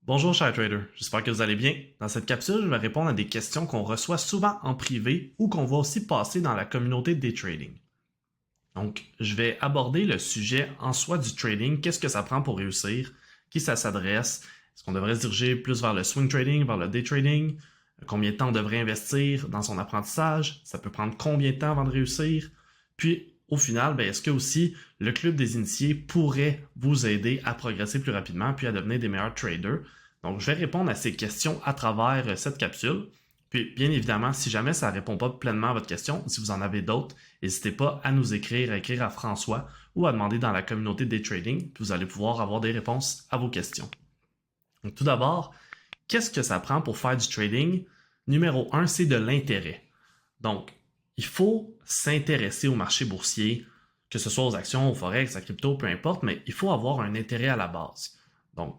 Bonjour chers traders, j'espère que vous allez bien. Dans cette capsule, je vais répondre à des questions qu'on reçoit souvent en privé ou qu'on voit aussi passer dans la communauté des trading. Donc, je vais aborder le sujet en soi du trading, qu'est-ce que ça prend pour réussir, qui ça s'adresse, est-ce qu'on devrait se diriger plus vers le swing trading, vers le day trading, combien de temps on devrait investir dans son apprentissage, ça peut prendre combien de temps avant de réussir, puis au final, est-ce que aussi le club des initiés pourrait vous aider à progresser plus rapidement puis à devenir des meilleurs traders. Donc, je vais répondre à ces questions à travers cette capsule. Puis, bien évidemment, si jamais ça ne répond pas pleinement à votre question, si vous en avez d'autres, n'hésitez pas à nous écrire, à écrire à François ou à demander dans la communauté des trading, puis vous allez pouvoir avoir des réponses à vos questions. Donc, tout d'abord, qu'est-ce que ça prend pour faire du trading? Numéro 1, c'est de l'intérêt. Donc, il faut s'intéresser au marché boursier, que ce soit aux actions, aux forex, à crypto, peu importe, mais il faut avoir un intérêt à la base. Donc,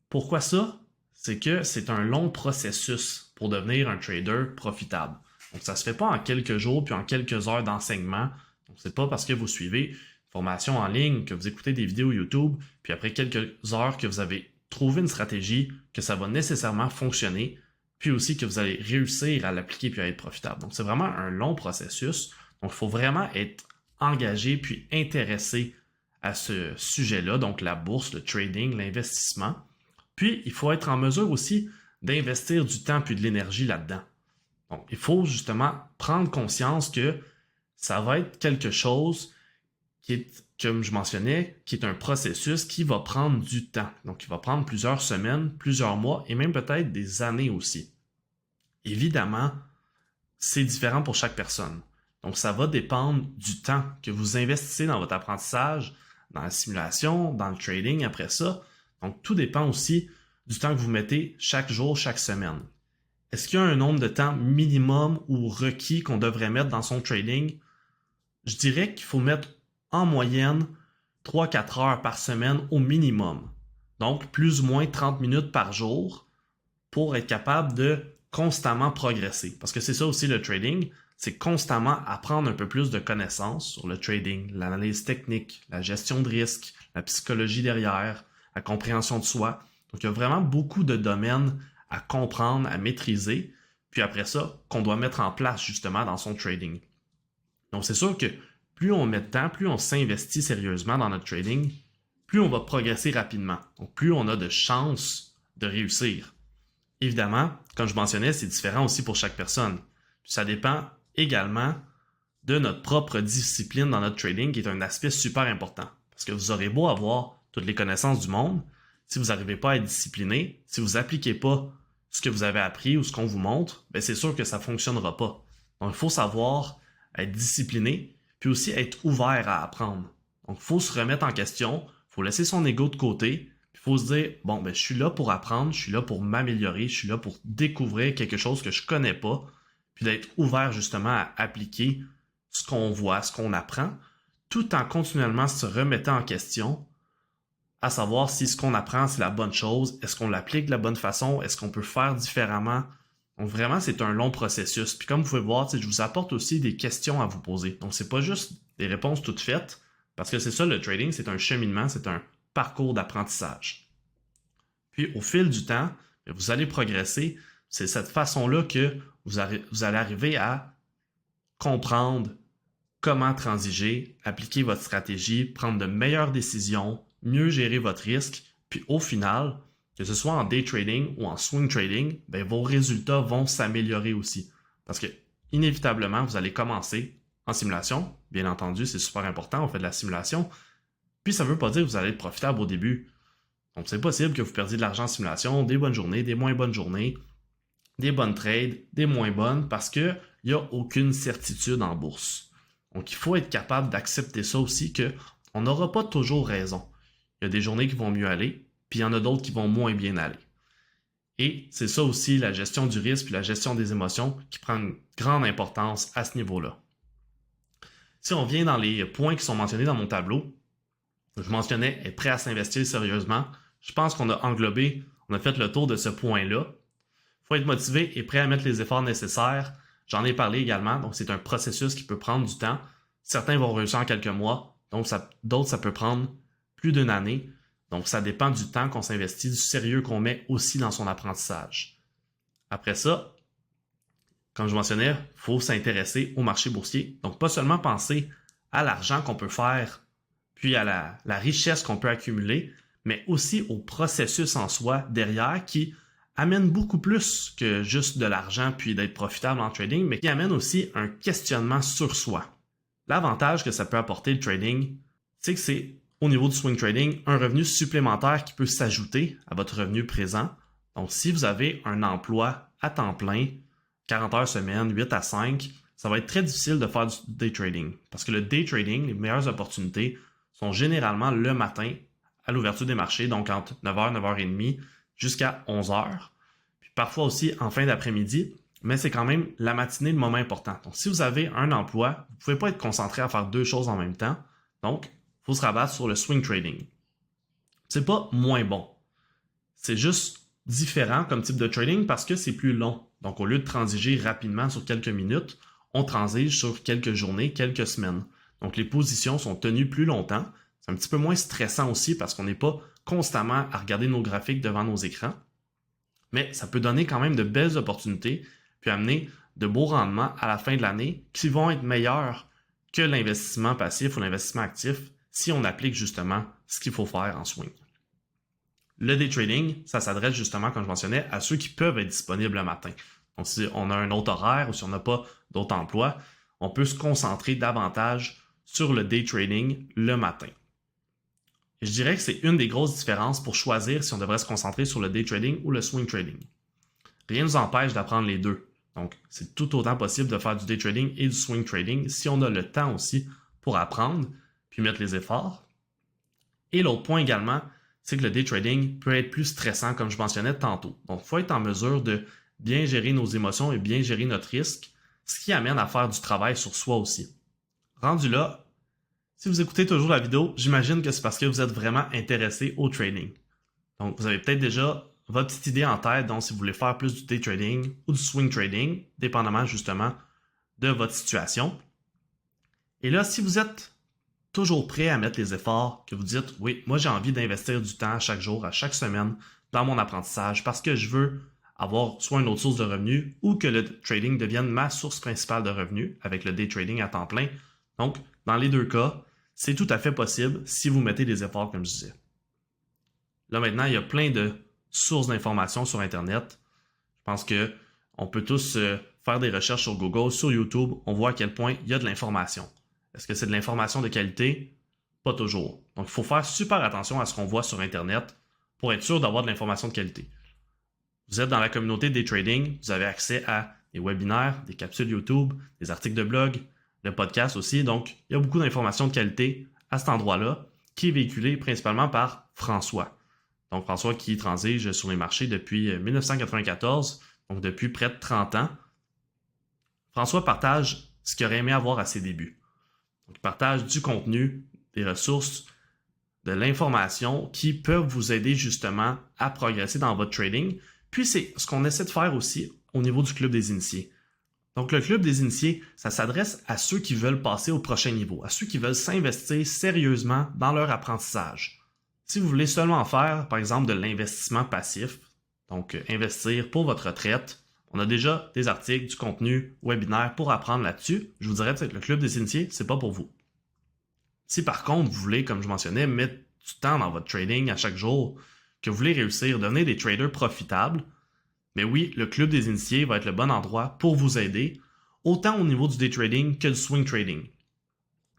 pourquoi ça? C'est que c'est un long processus pour devenir un trader profitable. Donc, ça ne se fait pas en quelques jours puis en quelques heures d'enseignement. Donc, c'est pas parce que vous suivez une formation en ligne, que vous écoutez des vidéos YouTube, puis après quelques heures que vous avez trouvé une stratégie, que ça va nécessairement fonctionner, puis aussi que vous allez réussir à l'appliquer puis à être profitable. Donc, c'est vraiment un long processus. Donc, il faut vraiment être engagé puis intéressé à ce sujet-là, donc la bourse, le trading, l'investissement. Puis, il faut être en mesure aussi d'investir du temps puis de l'énergie là-dedans. Donc, il faut justement prendre conscience que ça va être quelque chose qui est, comme je mentionnais, qui est un processus qui va prendre du temps. Donc, il va prendre plusieurs semaines, plusieurs mois et même peut-être des années aussi. Évidemment, c'est différent pour chaque personne. Donc, ça va dépendre du temps que vous investissez dans votre apprentissage, dans la simulation, dans le trading après ça. Donc, tout dépend aussi du temps que vous mettez chaque jour, chaque semaine. Est-ce qu'il y a un nombre de temps minimum ou requis qu'on devrait mettre dans son trading? Je dirais qu'il faut mettre en moyenne 3-4 heures par semaine au minimum. Donc, plus ou moins 30 minutes par jour pour être capable de constamment progresser. Parce que c'est ça aussi le trading, c'est constamment apprendre un peu plus de connaissances sur le trading, l'analyse technique, la gestion de risque, la psychologie derrière, la compréhension de soi. Donc, il y a vraiment beaucoup de domaines à comprendre, à maîtriser, puis après ça, qu'on doit mettre en place justement dans son trading. Donc, c'est sûr que plus on met de temps, plus on s'investit sérieusement dans notre trading, plus on va progresser rapidement. Donc, plus on a de chances de réussir. Évidemment, comme je mentionnais, c'est différent aussi pour chaque personne. Puis ça dépend également de notre propre discipline dans notre trading, qui est un aspect super important. Parce que vous aurez beau avoir toutes les connaissances du monde, si vous n'arrivez pas à être discipliné, si vous n'appliquez pas ce que vous avez appris ou ce qu'on vous montre, c'est sûr que ça ne fonctionnera pas. Donc, il faut savoir être discipliné, puis aussi être ouvert à apprendre. Donc, il faut se remettre en question, il faut laisser son ego de côté, il faut se dire, je suis là pour apprendre, je suis là pour m'améliorer, je suis là pour découvrir quelque chose que je connais pas, puis d'être ouvert justement à appliquer ce qu'on voit, ce qu'on apprend, tout en continuellement se remettant en question, à savoir si ce qu'on apprend, c'est la bonne chose, est-ce qu'on l'applique de la bonne façon, est-ce qu'on peut faire différemment. Donc vraiment, c'est un long processus. Puis comme vous pouvez voir, je vous apporte aussi des questions à vous poser. Donc c'est pas juste des réponses toutes faites, parce que c'est ça le trading, c'est un cheminement, c'est un parcours d'apprentissage. Puis au fil du temps, vous allez progresser. C'est cette façon-là que vous allez arriver à comprendre comment transiger, appliquer votre stratégie, prendre de meilleures décisions, mieux gérer votre risque, puis au final, que ce soit en day trading ou en swing trading, vos résultats vont s'améliorer aussi. Parce que inévitablement, vous allez commencer en simulation. Bien entendu, c'est super important, on fait de la simulation. Puis ça ne veut pas dire que vous allez être profitable au début. Donc c'est possible que vous perdiez de l'argent en simulation, des bonnes journées, des moins bonnes journées, des bonnes trades, des moins bonnes, parce qu'il n'y a aucune certitude en bourse. Donc il faut être capable d'accepter ça aussi, qu'on n'aura pas toujours raison. Il y a des journées qui vont mieux aller, puis il y en a d'autres qui vont moins bien aller. Et c'est ça aussi la gestion du risque puis la gestion des émotions qui prend une grande importance à ce niveau-là. Si on vient dans les points qui sont mentionnés dans mon tableau, je mentionnais être prêt à s'investir sérieusement. Je pense qu'on a englobé, on a fait le tour de ce point-là. Il faut être motivé et prêt à mettre les efforts nécessaires. J'en ai parlé également, donc c'est un processus qui peut prendre du temps. Certains vont réussir en quelques mois, donc d'autres, ça peut prendre plus d'une année. Donc, ça dépend du temps qu'on s'investit, du sérieux qu'on met aussi dans son apprentissage. Après ça, comme je mentionnais, il faut s'intéresser au marché boursier. Donc, pas seulement penser à l'argent qu'on peut faire, puis à la richesse qu'on peut accumuler, mais aussi au processus en soi derrière qui amène beaucoup plus que juste de l'argent puis d'être profitable en trading, mais qui amène aussi un questionnement sur soi. L'avantage que ça peut apporter le trading, c'est que c'est au niveau du swing trading un revenu supplémentaire qui peut s'ajouter à votre revenu présent. Donc, si vous avez un emploi à temps plein, 40 heures semaine, 8 à 5, ça va être très difficile de faire du day trading. Parce que le day trading, les meilleures opportunités sont généralement le matin à l'ouverture des marchés, donc entre 9h, 9h30 jusqu'à 11h. Puis parfois aussi en fin d'après-midi, mais c'est quand même la matinée le moment important. Donc si vous avez un emploi, vous ne pouvez pas être concentré à faire deux choses en même temps. Donc, il faut se rabattre sur le swing trading. C'est pas moins bon. C'est juste différent comme type de trading parce que c'est plus long. Donc, au lieu de transiger rapidement sur quelques minutes, on transige sur quelques journées, quelques semaines. Donc, les positions sont tenues plus longtemps. C'est un petit peu moins stressant aussi parce qu'on n'est pas constamment à regarder nos graphiques devant nos écrans. Mais ça peut donner quand même de belles opportunités puis amener de beaux rendements à la fin de l'année qui vont être meilleurs que l'investissement passif ou l'investissement actif si on applique justement ce qu'il faut faire en swing. Le day trading, ça s'adresse justement, comme je mentionnais, à ceux qui peuvent être disponibles le matin. Donc, si on a un autre horaire ou si on n'a pas d'autre emploi, on peut se concentrer davantage sur le day trading le matin. Et je dirais que c'est une des grosses différences pour choisir si on devrait se concentrer sur le day trading ou le swing trading. Rien ne nous empêche d'apprendre les deux. Donc, c'est tout autant possible de faire du day trading et du swing trading si on a le temps aussi pour apprendre puis mettre les efforts. Et l'autre point également, c'est que le day trading peut être plus stressant, comme je mentionnais tantôt. Donc, il faut être en mesure de bien gérer nos émotions et bien gérer notre risque, ce qui amène à faire du travail sur soi aussi. Rendu là, si vous écoutez toujours la vidéo, j'imagine que c'est parce que vous êtes vraiment intéressé au trading. Donc, vous avez peut-être déjà votre petite idée en tête, donc si vous voulez faire plus du day trading ou du swing trading, dépendamment justement de votre situation. Et là, si vous êtes toujours prêt à mettre les efforts, que vous dites, oui, moi j'ai envie d'investir du temps chaque jour, à chaque semaine dans mon apprentissage parce que je veux avoir soit une autre source de revenus ou que le trading devienne ma source principale de revenus avec le day trading à temps plein. Donc, dans les deux cas, c'est tout à fait possible si vous mettez des efforts comme je disais. Là maintenant, il y a plein de sources d'informations sur Internet. Je pense qu'on peut tous faire des recherches sur Google, sur YouTube. On voit à quel point il y a de l'information. Est-ce que c'est de l'information de qualité? Pas toujours. Donc, il faut faire super attention à ce qu'on voit sur Internet pour être sûr d'avoir de l'information de qualité. Vous êtes dans la communauté des trading, vous avez accès à des webinaires, des capsules YouTube, des articles de blog, le podcast aussi. Donc, il y a beaucoup d'informations de qualité à cet endroit-là qui est véhiculé principalement par François. Donc, François qui transige sur les marchés depuis 1994, donc depuis près de 30 ans. François partage ce qu'il aurait aimé avoir à ses débuts. Donc, il partage du contenu, des ressources, de l'information qui peuvent vous aider justement à progresser dans votre trading. Puis, c'est ce qu'on essaie de faire aussi au niveau du Club des Initiés. Donc, le Club des Initiés, ça s'adresse à ceux qui veulent passer au prochain niveau, à ceux qui veulent s'investir sérieusement dans leur apprentissage. Si vous voulez seulement faire, par exemple, de l'investissement passif, donc investir pour votre retraite, on a déjà des articles, du contenu, webinaire pour apprendre là-dessus. Je vous dirais peut-être que le Club des Initiés, c'est pas pour vous. Si par contre, vous voulez, comme je mentionnais, mettre du temps dans votre trading à chaque jour, que vous voulez réussir, devenir des traders profitables, mais oui, le Club des Initiés va être le bon endroit pour vous aider, autant au niveau du day trading que du swing trading.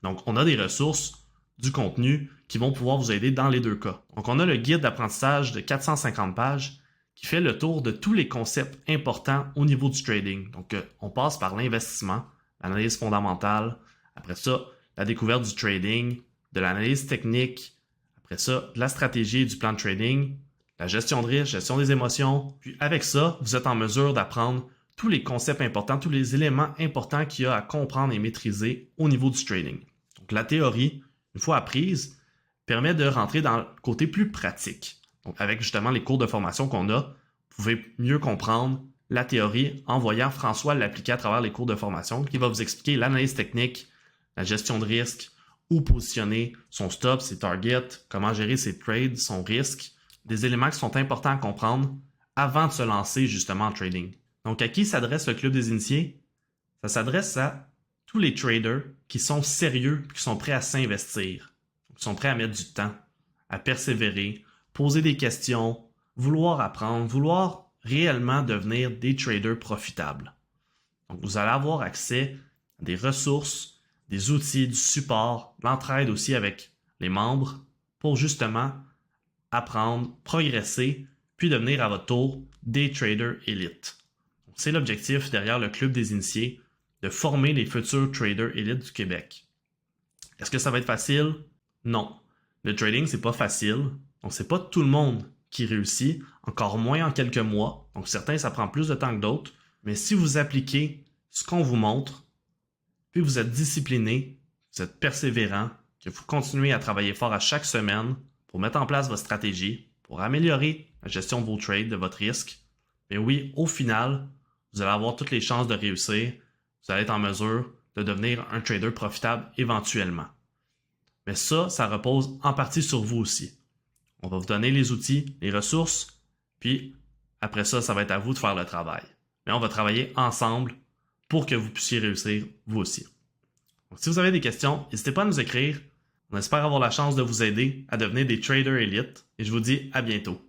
Donc, on a des ressources, du contenu qui vont pouvoir vous aider dans les deux cas. Donc, on a le guide d'apprentissage de 450 pages qui fait le tour de tous les concepts importants au niveau du trading. Donc, on passe par l'investissement, l'analyse fondamentale, après ça, la découverte du trading, de l'analyse technique, après ça, de la stratégie et du plan de trading, la gestion de risque, gestion des émotions. Puis avec ça, vous êtes en mesure d'apprendre tous les concepts importants, tous les éléments importants qu'il y a à comprendre et maîtriser au niveau du trading. Donc, la théorie, une fois apprise, permet de rentrer dans le côté plus pratique. Donc, avec justement les cours de formation qu'on a, vous pouvez mieux comprendre la théorie en voyant François l'appliquer à travers les cours de formation qui va vous expliquer l'analyse technique, la gestion de risque, où positionner son stop, ses targets, comment gérer ses trades, son risque, des éléments qui sont importants à comprendre avant de se lancer justement en trading. Donc, à qui s'adresse le Club des initiés? Ça s'adresse à tous les traders qui sont sérieux et qui sont prêts à s'investir, qui sont prêts à mettre du temps, à persévérer, poser des questions, vouloir apprendre, vouloir réellement devenir des traders profitables. Donc, vous allez avoir accès à des ressources, des outils, du support, l'entraide aussi avec les membres pour justement apprendre, progresser, puis devenir à votre tour des traders élites. C'est l'objectif derrière le Club des initiés, de former les futurs traders élites du Québec. Est-ce que ça va être facile? Non. Le trading, c'est pas facile. Donc, c'est pas tout le monde qui réussit, encore moins en quelques mois. Donc, certains, ça prend plus de temps que d'autres. Mais si vous appliquez ce qu'on vous montre, puis vous êtes discipliné, vous êtes persévérant, que vous continuez à travailler fort à chaque semaine pour mettre en place votre stratégie, pour améliorer la gestion de vos trades, de votre risque, mais oui, au final, vous allez avoir toutes les chances de réussir. Vous allez être en mesure de devenir un trader profitable éventuellement. Mais ça repose en partie sur vous aussi. On va vous donner les outils, les ressources, puis après ça, ça va être à vous de faire le travail. Mais on va travailler ensemble pour que vous puissiez réussir vous aussi. Donc, si vous avez des questions, n'hésitez pas à nous écrire. On espère avoir la chance de vous aider à devenir des traders élites et je vous dis à bientôt.